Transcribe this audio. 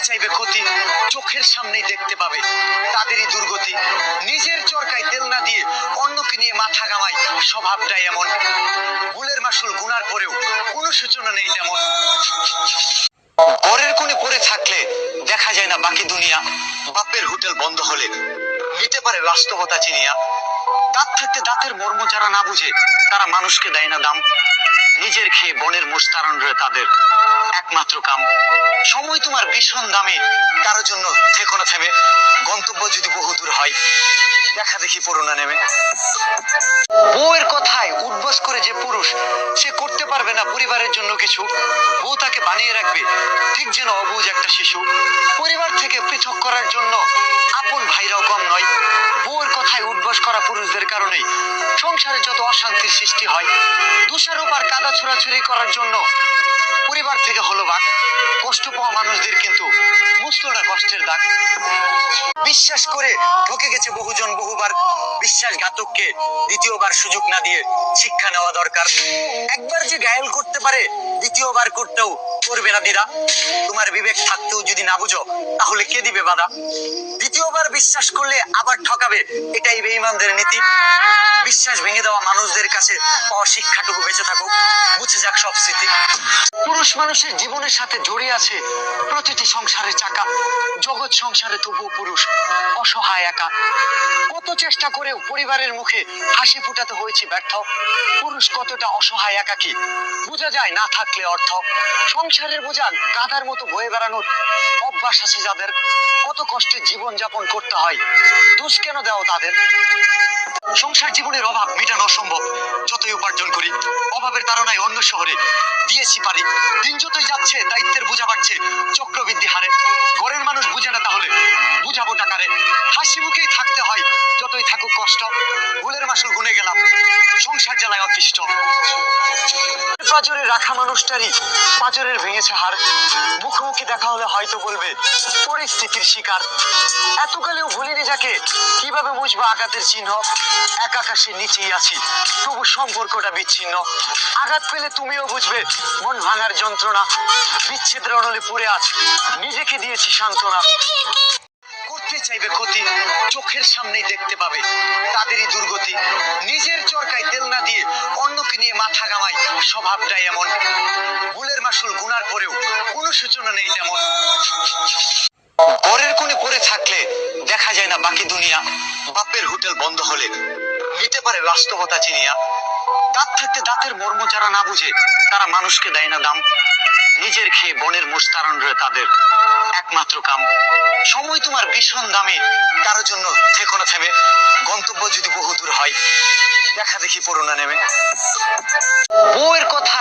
চাইবে ক্ষতি, চোখের সামনেই দেখতে পাবে তাদেরই দুর্গতি। নিজের চরকায় তেল না দিয়ে অন্যকে নিয়ে মাথা ঘামায়, স্বভাবটাই এমন। ভুলের মাসুল গুনার পরেও কোনো সূচনা নেই তেমন। ঘরের কোণে পড়ে থাকলে দেখা যায় না বাকি দুনিয়া, বাপের হোটেল বন্ধ হলে নিতে পারে বাস্তবতা চিনিয়া। দাঁত থাকতে দাঁতের মর্ম যারা না বুঝে, তারা মানুষকে দেয় না দাম। নিজের খেয়ে বনের মোস্তারণ রয়ে তাদের একমাত্র কাম। সময় তোমার ভীষণ দামি, কারোর জন্য থেকো না থেমে। গন্তব্য যদি বহুদূর হয়, দেখা দেখি পড়ো না নেমে। বউয়ের কথায় উঠবস করে যে পুরুষ, সে করতে পারবে না পরিবারের জন্য কিছু। বউ তাকে বানিয়ে রাখবে ঠিক যেন অবুঝ একটা শিশু। পরিবার থেকে পৃথক করার জন্য আপন ভাইরাও কম নয়। বউয়ের কথায় উঠবস করা পুরুষদের কারণেই সংসারে যত অশান্তির সৃষ্টি হয়। দোষারোপ আর কাদা ছোড়াছুড়ি করার জন্য পরিবার থেকে হলো ভাগ। কষ্ট পাওয়া মানুষদের কিন্তু মুছলো না কষ্টের দাগ। বিশ্বাস করে ঠকে গেছে বহুজন বহুবার, বিশ্বাসঘাতককে দ্বিতীয়বার সুযোগ না দিয়ে শিক্ষা নেওয়া দরকার। একবার যে ঘায়েল করতে পারে, দ্বিতীয়বার করতেও করবে না দ্বিধা। তোমার বিবেক থাকতেও যদি না বুঝো, তাহলে কে দিবে বাধা? দ্বিতীয়বার বিশ্বাস করলে আবার ঠকাবে, এটাই বেঈমানদের নীতি। বিশ্বাস ভেঙে দেওয়া মানুষদের কাছে অশিক্ষাটুকু বেঁচে থাকুক, মুছে যাক সব স্মৃতি। পুরুষ মানুষের জীবনের সাথে জড়িয়ে আছে প্রতিটি সংসারের চাকা। জগৎ সংসারে তবুও পুরুষ অসহায় একা। কত চেষ্টা করেও পরিবারের মুখে হাসি ফুটাতে হয়েছে ব্যর্থ। পুরুষ কতটা অসহায় একাকী বোঝা যায় না থাকলে অর্থ। সংসারের বোঝা গাধার মতো বয়ে বেড়ানোর অভ্যাস আছে যাদের, কত কষ্টে জীবন যাপন করতে হয়, দোষ কেন দেও তাদের? সংসার জীবনের অভাব মেটানো অসম্ভব, যতই উপার্জন করি। অভাবের তাড়নায় অন্য শহরে দিয়েছি পারি। দিন যতই যাচ্ছে দায়িত্বের বোঝা বাড়ছে চক্রবৃদ্ধি হারে। ঘরের মানুষ বুঝে না, তাহলে বুঝাবো টাকারে। হাসি মুখেই থাকতে হয় যতই থাকুক কষ্ট। ভুলের মাসুল গুনে গেলাম, সংসার জ্বালায় অতিষ্ঠ। পাজরে রাখা মানুষটারই পাজরের ভেঙেছে হার। মুখোমুখি দেখা হলে হয়তো বলবে পরিস্থিতির শিকার। এতকালেও ভুলিনি যাকে, কিভাবে বুঝবো আঘাতের চিহ্ন? এক আকাশের নিচেই আছি, তবু সম্পর্কটা বিচ্ছিন্ন। আঘাত পেলে তুমিও বুঝবে মন ভাঙার যন্ত্রণা। বিচ্ছেদের অনলে পড়ে আজ নিজেকে দিয়েছি সান্ত্বনা। করতে চাইবে ক্ষতি, চোখের সামনেই দেখতে পাবে তাদেরই দুর্গতি। নিজের চরকায় তেল না দিয়ে অন্যকে নিয়ে মাথা ঘামায়, স্বভাবটাই এমন। ভুলের মাসুল গুনার পরেও কোনো সূচনা নেই তেমন। ঘরের কোণে পড়ে থাকলে দেখা যায় না বাকি দুনিয়া, বাপের হোটেল বন্ধ হলে নিতে পারে বাস্তবতা চিনিয়া। দাঁত থাকতে দাঁতের মর্ম যারা না বুঝে, তারা মানুষকে দেয় না দাম। নিজের খেয়ে বনের মোস্তারণ রয়ে তাদের একমাত্র কাম। সময় তোমার ভীষণ দামি, কারোর জন্য থেকো না থেমে। গন্তব্য যদি বহুদূর হয়, দেখা দেখি পড়ো না নেমে। বউয়ের কথা